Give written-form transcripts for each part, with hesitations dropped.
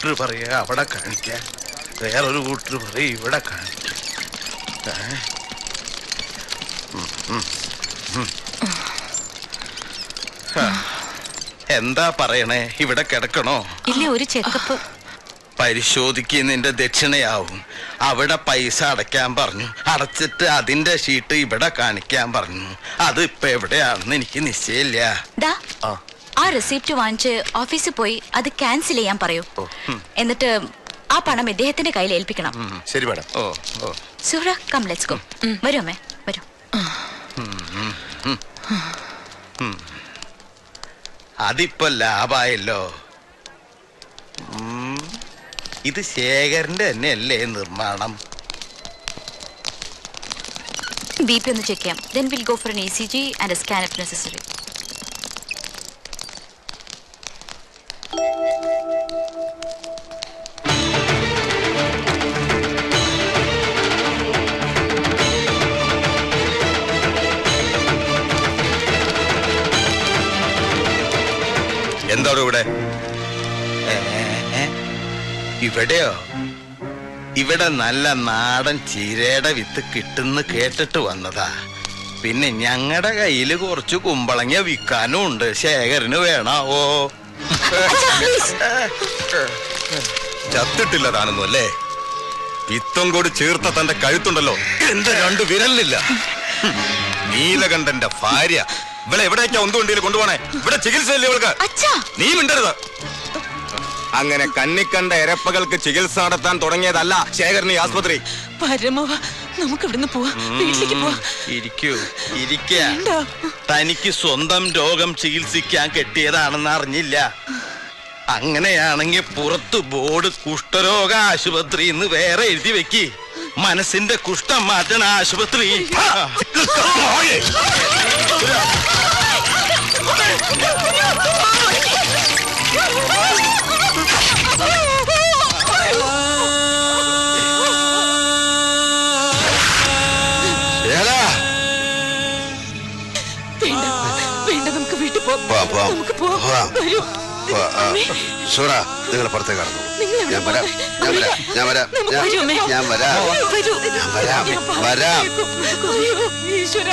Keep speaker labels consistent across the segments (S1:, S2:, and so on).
S1: കൂട്ടർ പറയുക അവിടെ കാണിക്കാൻ, വേറൊരു കൂട്ടർ പറയും ഇവിടെ കാണിക്കാൻ. എന്താ പറയണേ? ഇവിടെ കിടക്കണോ?
S2: ഇല്ല, ഒരു ചെക്കപ്പ്
S1: പരിശോധിക്കുന്നതിന്റെ ദക്ഷിണയാവും. അവിടെ പൈസ അടയ്ക്കാൻ പറഞ്ഞു, അടച്ചിട്ട് അതിന്റെ ഷീട്ട് ഇവിടെ കാണിക്കാൻ പറഞ്ഞു. അത് ഇപ്പൊ എവിടെയാണെന്ന് എനിക്ക് നിശ്ചയില്ല.
S2: ആ റെസിപ്റ്റ് വാങ്ങിച്ച് ഓഫീസിൽ പോയി അത് ക്യാൻസൽ ചെയ്യാൻ പറയൂ. എന്നിട്ട് ആ പണം ഇദ്ദേഹത്തിന്റെ കയ്യിൽ ഏൽപ്പിക്കണം.
S3: ശരി madam.
S2: Suhra, come let's go. വരൂ അമ്മേ, വരൂ.
S1: അതിപ്പോ ലാഭായല്ലോ. ഇത് ശേഖരന്റെ തന്നെയല്ലേ നിർമ്മാണം?
S2: BP ഒന്ന് ചെക്ക് ചെയ്യാം. Then we'll go for an ECG and a scan if necessary.
S1: എന്താണ് ഇവിടെ? ഇവിടെയോ? ഇവിടെ നല്ല നാടൻ ചീരയുടെ വിത്ത് കിട്ടുന്ന കേട്ടിട്ട് വന്നതാ. പിന്നെ ഞങ്ങളുടെ കയ്യില് കുറച്ച് കുമ്പളങ്ങ വിൽക്കാനും ഉണ്ട്. ശേഖരന് വേണാവോ?
S3: ചത്തിട്ടില്ല താനൊന്നും അല്ലേ? വിത്തം കൂടി ചേർത്ത തന്റെ കഴുത്തുണ്ടല്ലോ, എന്റെ 2 വിരലില്ല. നീലകണ്ഠന്റെ ഭാര്യ. ഇവിടെ എവിടേക്കാ ഒന്നുകൊണ്ടിയിൽ കൊണ്ടുപോണേ? ഇവിടെ ചികിത്സയില്ലേ ഇവൾക്ക്? നീ മിണ്ടരുത്. അങ്ങനെ കണ്ണിക്കണ്ട ഇരപ്പകൾക്ക് ചികിത്സ നടത്താൻ തുടങ്ങിയതല്ല ശേഖരൻ ഈ ആസ്പത്രി.
S4: നമുക്ക് ഇവിടുന്ന് പോവാ, വീട്ടിലേക്ക് പോവാ.
S1: തനിക്ക് സ്വന്തം രോഗം ചികിത്സിക്കാൻ കെട്ടിയതാണെന്ന് അറിഞ്ഞില്ല. അങ്ങനെയാണെങ്കിൽ പുറത്ത് ബോർഡ് കുഷ്ഠരോഗ ആശുപത്രി എന്ന് വേറെ എഴുതി വെക്ക്. മനസ്സിന്റെ കുഷ്ഠം മാറ്റണ ആശുപത്രി.
S4: വേണ്ട, നമുക്ക് വീട്ടിൽ പോവാം.
S5: സുഹ്റ, നിങ്ങൾ പുറത്തേക്ക് കടന്നു. ഞാൻ വരാം.
S4: ഈശ്വര,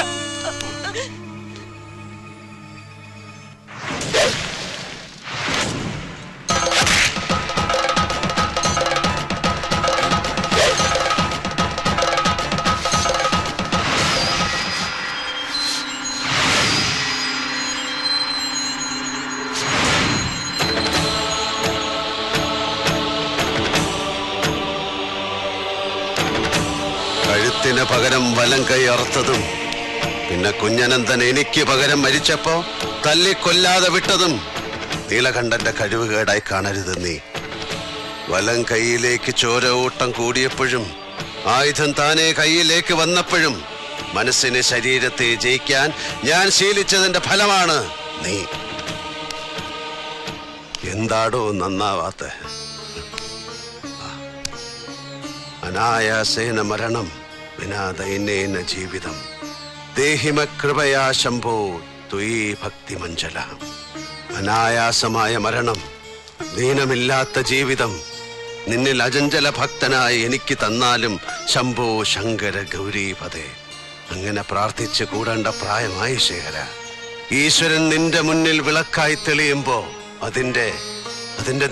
S5: കഴുത്തിന് പകരം വലം കൈ അറുത്തതും, പിന്നെ കുഞ്ഞനന്തൻ എനിക്ക് പകരം മരിച്ചപ്പോ തല്ലിക്കൊല്ലാതെ വിട്ടതും നീലകണ്ഠന്റെ കഴിവുകേടായി കാണരുത് നീ. വലം കൈയിലേക്ക് ചോര ഓട്ടം കൂടിയപ്പോഴും ആയുധം താനെ കൈയിലേക്ക് വന്നപ്പോഴും മനസ്സിനെ ശരീരത്തെ ജയിക്കാൻ ഞാൻ ശീലിച്ചതിന്റെ ഫലമാണ് നീ. എന്താടോ നന്നാവാത്ത? അനായാസേന മരണം വിനാദൈനേന ജീവിതം ദേഹിമ കൃപയാ ശംഭോ ത്വയീ ഭക്തിമഞ്ജല. അനായാസമായ മരണം, ദീനമില്ലാത്ത ജീവിതം നിന്നിൽ അചഞ്ചല ഭക്തനായി എനിക്ക് തന്നാലും ശംഭോ ശങ്കര ഗൗരീപദേ. അങ്ങനെ പ്രാർത്ഥിച്ച് കൂടേണ്ട പ്രായമായി ശേഖര. ഈശ്വരൻ നിന്റെ മുന്നിൽ വിളക്കായി തെളിയുമ്പോ അതിന്റെ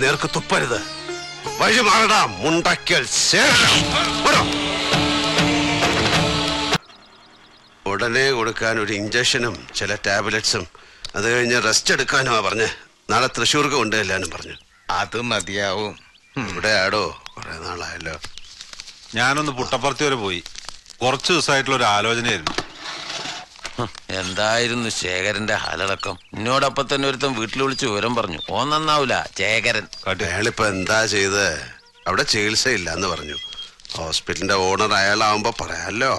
S5: നേർക്ക് തുപ്പരുത്. വഴിമാറടാ മുണ്ടക്കൽ ശേഖര. ഉടനെ കൊടുക്കാൻ ഒരു ഇഞ്ചക്ഷനും ചില ടാബ്ലറ്റ്സും, അത് കഴിഞ്ഞ് റെസ്റ്റ് എടുക്കാനുമാ പറഞ്ഞ്. നാളെ തൃശ്ശൂർക്ക് കൊണ്ടുവല്ലാനും പറഞ്ഞു.
S1: അത് മതിയാവും.
S5: ഇവിടെ ആടോ, കുറെ നാളായല്ലോ.
S6: ഞാനൊന്ന് പുട്ടപ്പുറത്ത് വരെ പോയി. കുറച്ച് ദിവസമായിട്ടുള്ള ഒരു ആലോചനയായിരുന്നു.
S7: എന്തായിരുന്നു ശേഖരന്റെ ഹാലടക്കം? എന്നോടൊപ്പം തന്നെ ഒരുത്തൻ വീട്ടിൽ വിളിച്ച് വിവരം പറഞ്ഞു. ഓ നന്നാവൂല ശേഖരൻ.
S5: അയാളിപ്പോ എന്താ ചെയ്ത്? അവിടെ ചികിത്സയില്ല എന്ന് പറഞ്ഞു. ഹോസ്പിറ്റലിന്റെ ഓണർ അയാളാവുമ്പോ പറയാലോ.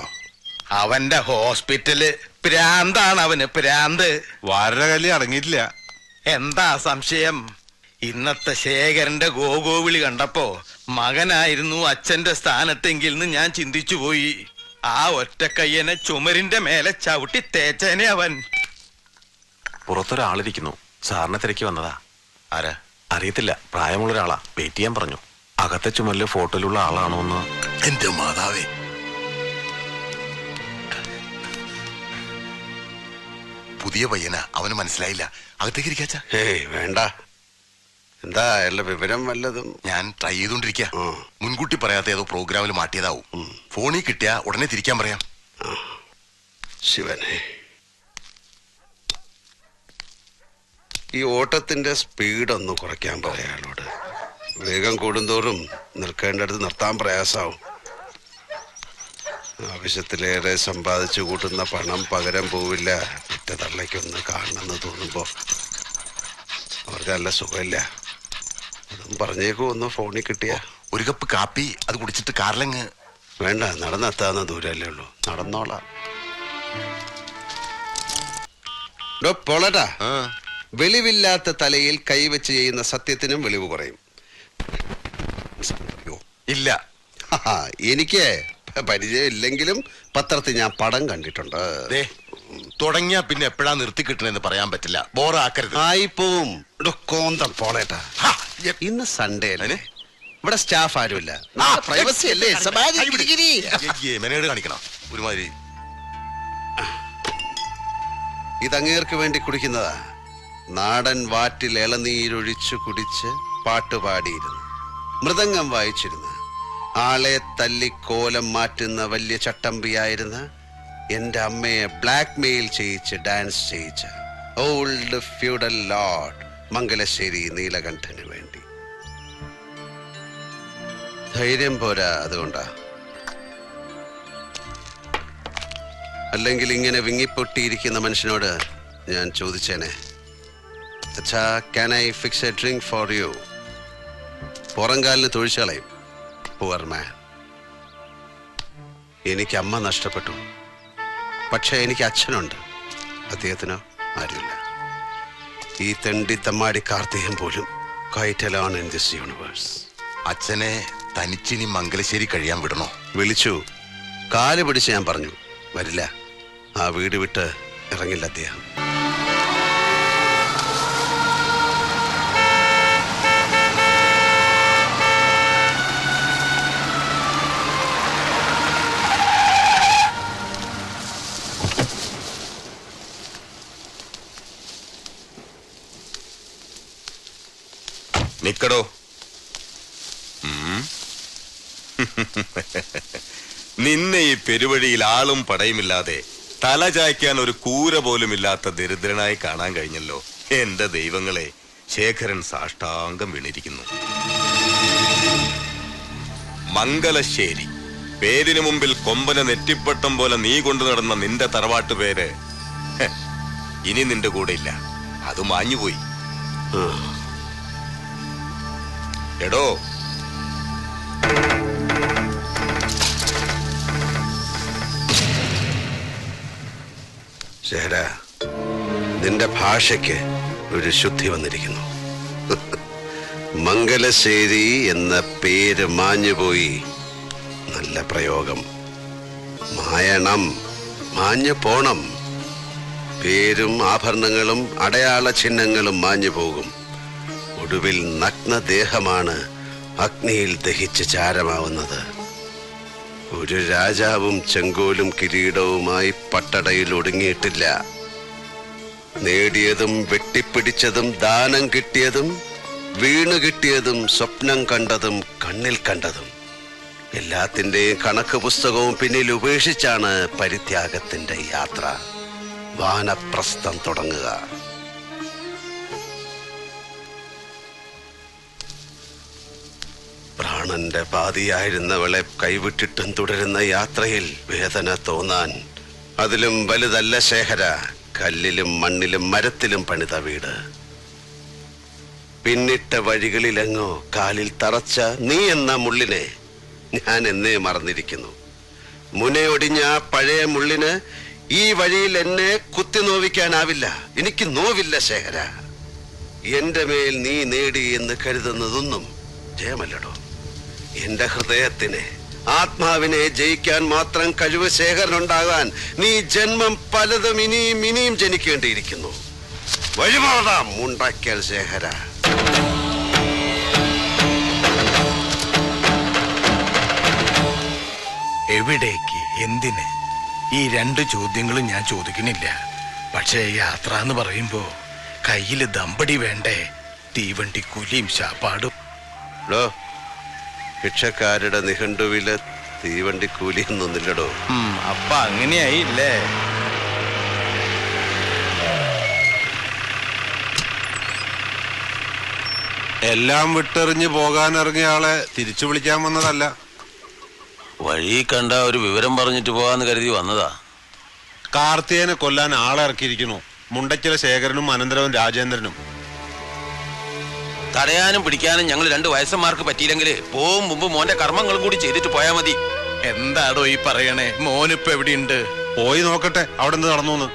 S1: അവന്റെ ഹോസ്പിറ്റല് പ്രാന്താണ്. അവന് പ്രാന്ത്.
S6: വാരര കല്ലി അടങ്ങിയിട്ടില്ല.
S1: എന്താ സംശയം? ഇന്നത്തെ ശേഖരന്റെ ഗോവിളി കണ്ടപ്പോ മകനായിരുന്നു അച്ഛന്റെ സ്ഥാനത്തെങ്കിൽ ഞാൻ ചിന്തിച്ചു പോയി. ആ ഒറ്റക്കയ്യനെ ചുമരിന്റെ മേലെ ചവിട്ടി തേച്ചേനെ അവൻ.
S3: പുറത്തൊരാളിരിക്കുന്നു, സാറിനെ തിരക്കി വന്നതാ.
S1: ആരാ?
S3: അറിയത്തില്ല, പ്രായമുള്ള ഒരാളാ. വെയിറ്റ് ചെയ്യാൻ പറഞ്ഞു. അകത്തെ ചുമലില് ഫോട്ടോയിലുള്ള ആളാണോ എന്ന്.
S8: എന്റെ മാതാവേ, പുതിയ പയ്യനാ, അവന് മനസ്സിലായില്ല. അകത്തേക്ക് ഇരിക്കാച്ച.
S5: ഏയ് വേണ്ട. എന്താ അയാളുടെ വിവരം വല്ലതും?
S8: ഞാൻ ട്രൈ ചെയ്തോണ്ടിരിക്ക. മുൻകൂട്ടി പറയാത്ത ഏതോ പ്രോഗ്രാമിൽ മാറ്റിയതാവും. ഫോണിൽ കിട്ടിയാ ഉടനെ തിരിക്കാൻ പറയാം.
S5: ശിവനെ, ഈ ഓട്ടത്തിന്റെ സ്പീഡ് ഒന്ന് കുറയ്ക്കാൻ പറയാം അയാളോട്. വേഗം കൂടുന്തോറും നിൽക്കേണ്ടടുത്ത് നിർത്താൻ പ്രയാസാവും. ആവശ്യത്തിലേറെ സമ്പാദിച്ചു കൂട്ടുന്ന പണം പകരം പോവില്ല. ഒറ്റ തള്ളയ്ക്കൊന്ന് കാണണമെന്ന് തോന്നുമ്പോ അവർക്ക് നല്ല സുഖമില്ല. അതും പറഞ്ഞേക്കും. ഒന്ന് ഫോണിൽ കിട്ടിയ
S8: ഒരു കപ്പ് കാപ്പി അത് കുടിച്ചിട്ട് കാറിലങ്ങ്.
S5: വേണ്ട, നടന്നെത്താവുന്ന ദൂരല്ലേ ഉള്ളൂ. നടന്നോളാം. പോളട്ടാ, വെളിവില്ലാത്ത തലയിൽ കൈവച്ച് ചെയ്യുന്ന സത്യത്തിനും വെളിവ് പറയും.
S8: ഇല്ല,
S5: എനിക്ക് പരിചയം ഇല്ലെങ്കിലും പത്രത്തിൽ ഞാൻ പടം കണ്ടിട്ടുണ്ട്.
S8: തുടങ്ങിയാ പിന്നെ എപ്പോഴാ നിർത്തി കിട്ടണെന്ന് പറയാൻ പറ്റില്ല. ബോറാക്കരുത്.
S5: ആയിപ്പോവും. കോന്തം പോളേട്ടാ, ഇന്ന് സൺഡേ അല്ലേ? ഇവിടെ സ്റ്റാഫ് ആരുമില്ല. പ്രൈവസി അല്ലേ?
S8: മെനേഡ് കാണിക്കണം ഒരുമാതിരി.
S5: ഇതങ്ങേർക്ക് വേണ്ടി കുടിക്കുന്നതാ. നാടൻ വാറ്റിൽ ഇളനീരൊഴിച്ചു കുടിച്ച് പാട്ടുപാടിയിരുന്നു, മൃദംഗം വായിച്ചിരുന്നു, ആളെ തല്ലിക്കോലം മാറ്റുന്ന വലിയ ചട്ടമ്പിയായിരുന്ന എന്റെ അമ്മയെ ബ്ലാക്ക് മെയിൽ ചെയ്യിച്ച് ഡാൻസ് ചെയ്യിച്ച ഓൾഡ് ഫ്യൂഡൽ ലോർഡ് മംഗലശ്ശേരി നീലകണ്ഠന് വേണ്ടി. ധൈര്യം പോരാ, അതുകൊണ്ടാ. അല്ലെങ്കിൽ ഇങ്ങനെ വിങ്ങിപ്പൊട്ടിയിരിക്കുന്ന മനുഷ്യനോട് ഞാൻ ചോദിച്ചേനെ, അച്ഛാ, can I fix a drink for you? പുറംകാലിന് തൊഴിച്ചു കളയും. Poor man. എനിക്ക് അമ്മ നഷ്ടപ്പെട്ടു, പക്ഷെ എനിക്ക് അച്ഛനുണ്ട്. അദ്ദേഹത്തിനോ ആരുമില്ല. ഈ തെണ്ടി തമ്മാടി കാർത്തികൻ പോലും quite alone in this universe.
S8: അച്ഛനെ തനിച്ചിനി മംഗലശ്ശേരി കഴിയാൻ വിടണോ?
S5: വിളിച്ചു, കാല് പിടിച്ച് ഞാൻ പറഞ്ഞു വരില്ല. ആ വീട് വിട്ട് ഇറങ്ങില്ല അദ്ദേഹം.
S3: നിക്കടോ. നിന്നെ ഈ പെരുവഴിയിൽ ആളും പടയുമില്ലാതെ തല ചായ്ക്കാൻ ഒരു കൂര പോലും ഇല്ലാത്ത ദരിദ്രനായി കാണാൻ കഴിഞ്ഞല്ലോ. എന്റെ ദൈവങ്ങളെ, ശേഖരൻ സാഷ്ടാംഗം വീണിരിക്കുന്നു. മംഗലശ്ശേരി പേരിനു മുമ്പിൽ കൊമ്പന നെറ്റിപ്പട്ടം പോലെ നീ കൊണ്ടു നടന്ന നിന്റെ തറവാട്ട് പേര് ഇനി നിന്റെ കൂടെ ഇല്ല. അത് മാഞ്ഞുപോയി. എടോ,
S5: ശേഖര, നിന്റെ ഭാഷയ്ക്ക് ഒരു ശുദ്ധി വന്നിരിക്കുന്നു. മംഗലശ്ശേരി എന്ന പേര് മാഞ്ഞുപോയി. നല്ല പ്രയോഗം. മായണം, മാഞ്ഞു പോണം. പേരും ആഭരണങ്ങളും അടയാള ചിഹ്നങ്ങളും മാഞ്ഞു പോകും. ഒടുവിൽ നഗ്നദേഹമാണ് അഗ്നിയിൽ ദഹിച്ച് ചാരമാവുന്നത്. ഒരു രാജാവും ചെങ്കോലും കിരീടവുമായി പട്ടടയിൽ ഒടുങ്ങിയിട്ടില്ല. നേടിയതും വെട്ടിപ്പിടിച്ചതും ദാനം കിട്ടിയതും വീണു കിട്ടിയതും സ്വപ്നം കണ്ടതും കണ്ണിൽ കണ്ടതും എല്ലാത്തിൻ്റെയും കണക്ക് പുസ്തകവും പിന്നിൽ ഉപേക്ഷിച്ചാണ് പരിത്യാഗത്തിന്റെ യാത്ര. വാനപ്രസ്ഥം തുടങ്ങുക. പ്രാണന്റെ പാതിയായിരുന്നവളെ കൈവിട്ടിട്ടും തുടരുന്ന യാത്രയിൽ വേദന തോന്നാൻ അതിലും വലുതല്ല ശേഖര കല്ലിലും മണ്ണിലും മരത്തിലും പണിത വീട്. പിന്നിട്ട വഴികളിലെങ്ങോ കാലിൽ തറച്ച നീ എന്ന മുള്ളിനെ ഞാൻ എന്നേ മറന്നിരിക്കുന്നു. മുനയൊടിഞ്ഞ ആ പഴയ മുള്ളിന് ഈ വഴിയിൽ എന്നെ കുത്തി നോവിക്കാനാവില്ല. എനിക്ക് നോവില്ല ശേഖര. എന്റെ മേൽ നീ നേടി എന്ന് കരുതുന്നതൊന്നും ജയമല്ലടോ. എന്റെ ഹൃദയത്തിനെ, ആത്മാവിനെ ജയിക്കാൻ മാത്രം കഴിവ് ശേഖരനുണ്ടാകാൻ നീ ജന്മം പലതും ഇനിയും ജനിക്കേണ്ടിയിരിക്കുന്നു. വഴിമാറാം മുണ്ടാക്കിയാൽ ശേഖര.
S1: എവിടേക്ക്, എന്തിന്? ഈ 2 ചോദ്യങ്ങളും ഞാൻ ചോദിക്കണില്ല. പക്ഷേ യാത്ര എന്ന് പറയുമ്പോ കയ്യില് ദമ്പടി വേണ്ടേ? തീവണ്ടി കൂലിയും ശാപ്പാടും.
S5: ഭിക്ഷക്കാരുടെ നിഘണ്ടുവില് തീവണ്ടി കൂലിയൊന്നുമില്ലടോ.
S1: അപ്പൊ അങ്ങനെയായില്ലേ?
S6: എല്ലാം വിട്ടെറിഞ്ഞ് പോകാനിറങ്ങിയ ആളെ തിരിച്ചു വിളിക്കാൻ വന്നതല്ല.
S7: വഴി കണ്ട ഒരു വിവരം പറഞ്ഞിട്ട് പോവാന്ന് കരുതി വന്നതാ.
S6: കാർത്തികനെ കൊല്ലാൻ ആളെ ഇറക്കിയിരിക്കുന്നു. മുണ്ടച്ചില ശേഖരനും അനന്തരവും രാജേന്ദ്രനും.
S7: തടയാനും പിടിക്കാനും ഞങ്ങൾ 2 വയസ്സന്മാർക്ക് പറ്റിയില്ലെങ്കിൽ പോവും മുമ്പ് മോന്റെ കർമ്മങ്ങളും കൂടി ചെയ്തിട്ട് പോയാ മതി.
S1: എന്താടോ ഈ പറയണേ? മോനിപ്പോ എവിടെയുണ്ട്?
S6: പോയി നോക്കട്ടെ അവിടെ എന്ത് നടന്നു.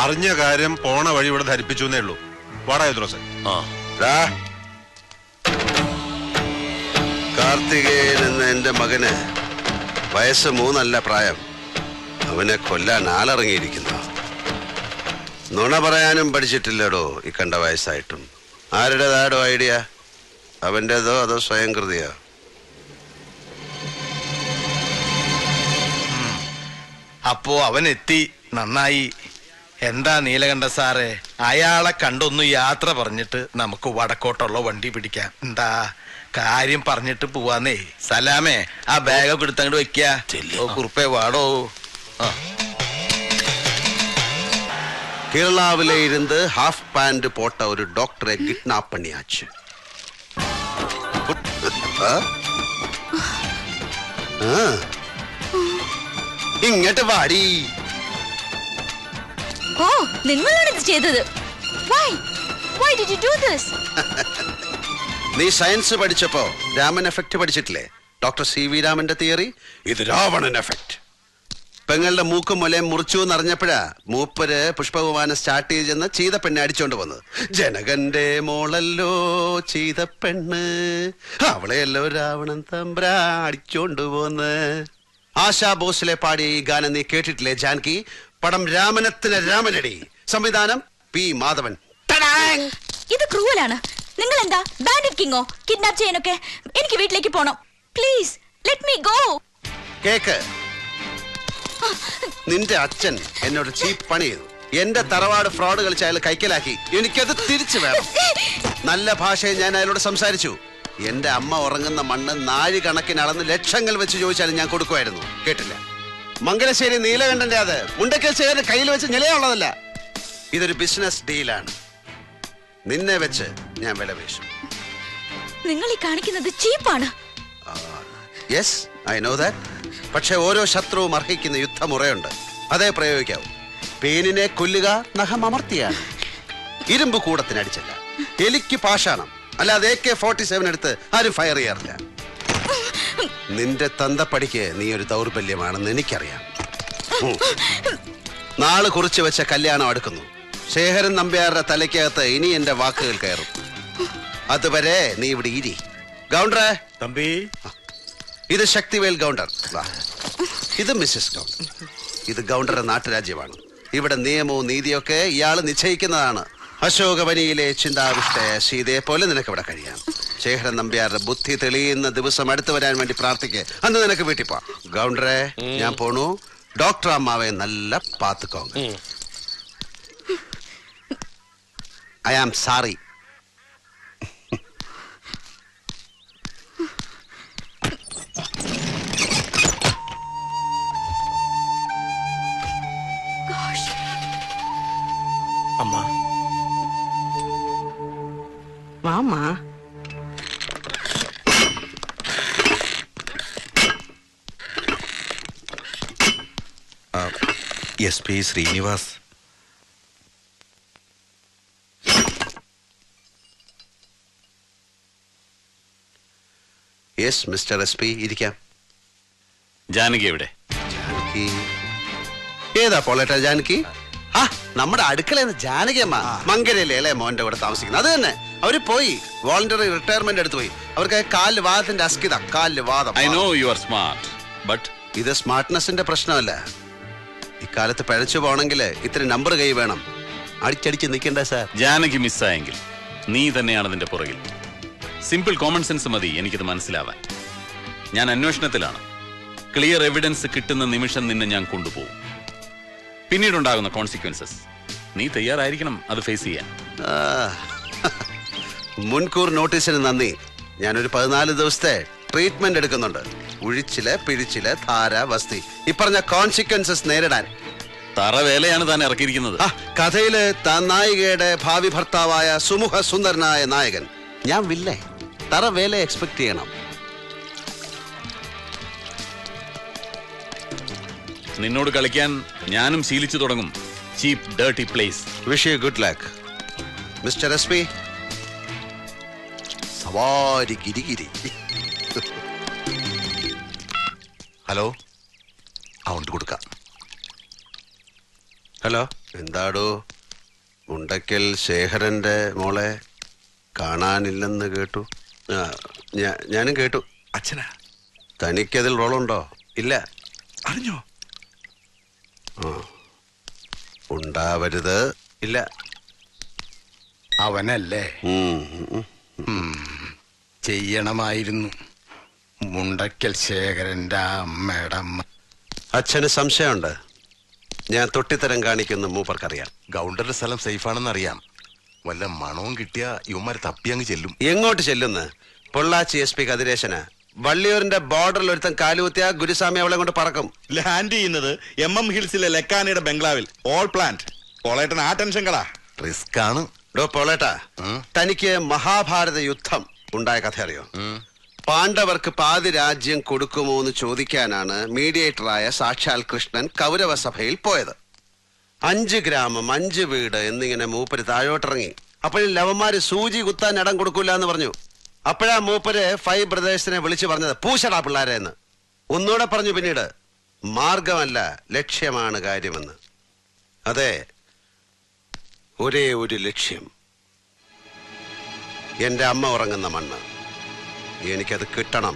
S6: അറിഞ്ഞ കാര്യം പോണ വഴി ഇവിടെ ധരിപ്പിച്ചു എന്നേ ഉള്ളൂ. വാടാ യുദ്രോസേ.
S5: കാർത്തികേയൻ എന്ന എന്റെ മകന് വയസ്സ് 3 അല്ല പ്രായം. അവനെ കൊല്ലാൻ ആളിറങ്ങിയിരിക്കുന്നു. നുണ പറയാനും പഠിച്ചിട്ടില്ലടോ ഈ കണ്ട വയസ്സായിട്ടും. ആരുടേതാടോ ഐഡിയ? അവൻ്റെതോ അതോ സ്വയം കൃതിയോ?
S1: അപ്പോ അവൻ എത്തി, നന്നായി. എന്താ നീലകണ്ഠ സാറേ, അയാളെ കണ്ടൊന്ന് യാത്ര പറഞ്ഞിട്ട് നമുക്ക് വടക്കോട്ടുള്ള വണ്ടി പിടിക്കാം. എന്താ കാര്യം പറഞ്ഞിട്ട് പോവാന്നേ. സലാമേ, ആ ബാഗൊക്കെ എടുത്തങ്ങോട്ട് വെക്ക. കുറുപ്പേ വാടോ.
S5: കേരളാവിലെ ഇരുന്ന് ഹാഫ് പാന്റ് പോട്ട ഒരു ഡോക്ടറെ കിഡ്നാപ്പ് പണിയാச்சு. ഇങ്ങോട്ട് വാടി.
S2: ഓ, നിങ്ങളാണ് ഇത് ചെയ്തത്. Why did you do this?
S5: നീ സയൻസ് പഠിച്ചപ്പോ രാമൻ എഫക്ട് പഠിച്ചിട്ടില്ലേ? ഡോക്ടർ CV രാമന്റെ തിയറി. ഇത് രാവണൻ എഫക്ട്. പെങ്ങളുടെ മൂക്കും മുലയും മുറിച്ചു എന്നറിഞ്ഞപ്പോഴാ മൂപ്പര് പുഷ്പവിമാനം സ്റ്റാർട്ട് ചെയ്തെന്ന് ചീതപ്പെണ്ണെ അടിച്ചോണ്ട് വന്നത്. ജനകന്റെ മോളല്ലോ ചീതപ്പെണ്ണ്, അവളെയല്ലോ രാവണൻ തമ്പ്രാ അടിച്ചോണ്ട് പോന്ന്. ആശാ ഭോസ്ലെ പാടിയ ഈ ഗാനം നീ കേട്ടിട്ടില്ലേ ജാൻകി? പടം രാമനത്തിന് രാമനടി, സംവിധാനം P മാധവൻ.
S2: ഇത് ക്രൂവലാണ്. നിങ്ങൾ എന്താ ബാൻഡിറ്റ് കിങ്ങോ? കിഡ്നാപ്പ് ചെയ്യാനൊക്കെ? എനിക്ക് വീട്ടിലേക്ക് പോണം. Please let me go.
S5: Cake, നിന്റെ അച്ഛൻ എന്നോട് ചീപ്പ് പണി ചെയ്തു. എന്റെ തറവാട് ഫ്രോഡ് കളിച്ച് അയാൾ കൈക്കലാക്കി. എനിക്കത് തിരിച്ചു വേണം. നല്ല ഭാഷയിൽ ഞാൻ അയാളോട് സംസാരിച്ചു. എന്റെ അമ്മ ഉറങ്ങുന്ന മണ്ണ് നാഴി കണക്കിന് അളന്ന് ലക്ഷങ്ങൾ വെച്ച് ചോദിച്ചാലും ഞാൻ കൊടുക്കുമായിരുന്നു. കേട്ടില്ല. മംഗലശ്ശേരി നീലകണ്ഠന്റെ അത് മുണ്ടക്കൽ ചേർന്ന് കയ്യിൽ വെച്ച് നിലയുള്ളതല്ല. ഇതൊരു ബിസിനസ് ഡീലാണ്. നിന്നെ വെച്ച് ഞാൻ വില പേശും.
S2: നിങ്ങൾ ഈ കാണിക്കുന്നത് ചീപ്പാണ്.
S5: Yes, I know that. പക്ഷെ ഓരോ ശത്രുവും അർഹിക്കുന്ന യുദ്ധമുറയുണ്ട്. അതേ പ്രയോഗിക്കാവൂ. പേനിനെ കൊല്ലുക നഖം അമർത്തിയാണ്. ഇരുമ്പ് കൂടത്തിനടിച്ചല്ല. എലിക്ക് പാഷാണം. അല്ലാതെ AK-47 എടുത്ത് ആരും ഫയർ ചെയ്യാറില്ല. നിന്റെ തന്തപ്പടിക്ക് നീ ഒരു ദൗർബല്യമാണെന്ന് എനിക്കറിയാം. നാള് കുറിച്ച് വെച്ച കല്യാണം അടുക്കുന്നു. ശേഖരൻ നമ്പ്യാരുടെ തലയ്ക്കകത്ത് ഇനി എന്റെ വാക്കുകൾ കയറും. അതുവരെ നീ ഇവിടെ ഇരി. ഗൗണ്ടറേ.
S1: തമ്പി,
S5: ഇത് ശക്തിവേൽ ഗൗണ്ടർ. ഇത് മിസ്സസ് ഗൗണ്ടർ. ഇത് ഗൗണ്ടറുടെ നാട്ടുരാജ്യമാണ്. ഇവിടെ നിയമവും നീതിയൊക്കെ ഇയാൾ നിശ്ചയിക്കുന്നതാണ്. അശോകവനിയിലെ ചിന്താവിഷ്ടയ സീതയെ പോലെ നിനക്ക് ഇവിടെ കഴിയാം. ശേഖരൻ നമ്പ്യാരുടെ ബുദ്ധി തെളിയുന്ന ദിവസം അടുത്ത് വരാൻ വേണ്ടി പ്രാർത്ഥിക്ക്. അന്ന് നിനക്ക് വീട്ടിൽ പോ. ഗൗണ്ടറെ, ഞാൻ പോണു. ഡോക്ടർ അമ്മാവെ നല്ല പാത്തുക്കോങ്ക. I am sorry.
S1: അമ്മ
S4: വാമാ.
S9: SP Srinivas.
S5: Yes mister SP, ഇരിക്കാം.
S9: ജാനകി എവിടെ?
S5: ജാനകി ഏതാ പോളേട്ടാ? ജാനകി നമ്മുടെ അടുക്കളയെന്ന് ജാനകി അമ്മ മങ്കരയിലെ അല്ലേ മോന്റെ കൂടെ താമസിക്കുന്നത്? അത് തന്നെ. അവര് പോയി വോളണ്ടറി റിട്ടയർമെന്റ് എടുത്തു പോയി. അവർക്ക് കാലില് വാദത്തിന്റെ അസ്കിത, കാലില് വാദം. ഇത് സ്മാർട്ട്നെസിന്റെ പ്രശ്നമല്ല. ഇക്കാലത്ത് പഴച്ചു പോണെങ്കിൽ ഇത്തിരി നമ്പർ കൈ വേണം. അടിച്ചടിച്ച് നിൽക്കണ്ട സാർ.
S9: ജാനകി മിസ്സായെങ്കിൽ നീ തന്നെയാണ് അതിന്റെ പുറകിൽ. സിമ്പിൾ കോമൺ സെൻസ് മതി എനിക്കിത് മനസ്സിലാവാൻ. ഞാൻ അന്വേഷണത്തിലാണ്. ക്ലിയർ എവിഡൻസ് കിട്ടുന്ന നിമിഷം നിന്നെ ഞാൻ കൊണ്ടുപോകും. പിന്നീടുണ്ടാകുന്ന കോൺസിക്വൻസസ് നീ തയ്യാറായിരിക്കണം അത് ഫേസ് ചെയ്യാൻ.
S5: മുൻകൂർ നോട്ടീസിന് നന്ദി. ഞാനൊരു 14 ദിവസത്തെ ട്രീറ്റ്മെന്റ് എടുക്കുന്നുണ്ട്. ഉഴിച്ചില്, പിഴിച്ചില്, ധാര, വസ്തി, ഈ പറഞ്ഞ കോൺസിക്വൻസസ് നേരിടാൻ.
S9: തറവേലയാണ് താൻ ഇറക്കിയിരിക്കുന്നത്.
S5: കഥയില് താൻ നായികയുടെ ഭാവി ഭർത്താവായ സുമുഖ സുന്ദരനായ നായകൻ. ഞാൻ വില്ലേ, തറവേല എക്സ്പെക്ട് ചെയ്യണം.
S9: നിന്നോട് കളിക്കാൻ ഞാനും ശീലിച്ചു തുടങ്ങും. Cheap dirty plays.
S5: Wish you good luck mister SP. സവാരി ഗിരിഗിരി.
S8: ഹലോ, ഉണ്ട് കൊടുക്കാം.
S5: ഹലോ, എന്താടോ? മുണ്ടക്കൽ ശേഖരന്റെ മോളെ കാണാനില്ലെന്ന് കേട്ടു. ഞാനും കേട്ടു.
S8: അച്ഛനാ?
S5: തനിക്കതിൽ റോളുണ്ടോ?
S8: ഇല്ല. അറിഞ്ഞോ?
S5: ഉണ്ടാവരുത്.
S1: ഇല്ല. അവനല്ലേ? ചെയ്യണമായിരുന്നു. മുണ്ടക്കൽ ശേഖരന്റെ അമ്മയുടെ അമ്മ.
S5: അച്ഛന് സംശയമുണ്ട്. ഞാൻ തൊട്ടിത്തരം കാണിക്കുന്ന മൂപ്പർക്കറിയാം.
S8: ഗൗണ്ടറുടെ സ്ഥലം സേഫാണെന്ന് അറിയാം. വല്ല മണവും കിട്ടിയ ഇവന്മാര് തപ്പി അങ്ങ് ചെല്ലും.
S5: എങ്ങോട്ട് ചെല്ലുന്ന്? പൊള്ളാച്ചി SP കതിരേശന്. വള്ളിയൂരിന്റെ ബോർഡറിൽ ഒരുത്തൻ കാലുകുത്തിയ ഗുരുസ്വാമി അവളെ കൊണ്ട് പറക്കും.
S10: ലാൻഡ് ചെയ്യുന്നത് MM ഹിൽസിലെ ലക്കാനയുടെ ബംഗ്ലാവിൽ. All plant. പോളേട്ടൻ ആ ടെൻഷൻ കളാ.
S8: റിസ്ക് ആണ്.
S5: പോളേട്ടാ, തനിക്ക് മഹാഭാരത യുദ്ധം ഉണ്ടായ കഥ അറിയോ? പാണ്ഡവർക്ക് പാതി രാജ്യം കൊടുക്കുമോ എന്ന് ചോദിക്കാനാണ് മീഡിയേറ്ററായ സാക്ഷാൽ കൃഷ്ണൻ കൗരവസഭയിൽ പോയത്. 5 ഗ്രാമം 5 വീട് എന്നിങ്ങനെ മൂപ്പര് താഴോട്ടിറങ്ങി. അപ്പോഴും ലവന്മാര് സൂചി കുത്താൻ ഇടം കൊടുക്കൂല എന്ന് പറഞ്ഞു. അപ്പോഴാ മൂപ്പര് 5 ബ്രദേഴ്സിനെ വിളിച്ചു പറഞ്ഞത്, പൂശടാ പിള്ളാരെ എന്ന്. ഒന്നുകൂടെ പറഞ്ഞു പിന്നീട്, മാർഗമല്ല ലക്ഷ്യമാണ് കാര്യമെന്ന്. അതെ, ഒരേ ഒരു ലക്ഷ്യം. എന്റെ അമ്മ ഉറങ്ങുന്ന മണ്ണ്. എനിക്കത് കിട്ടണം.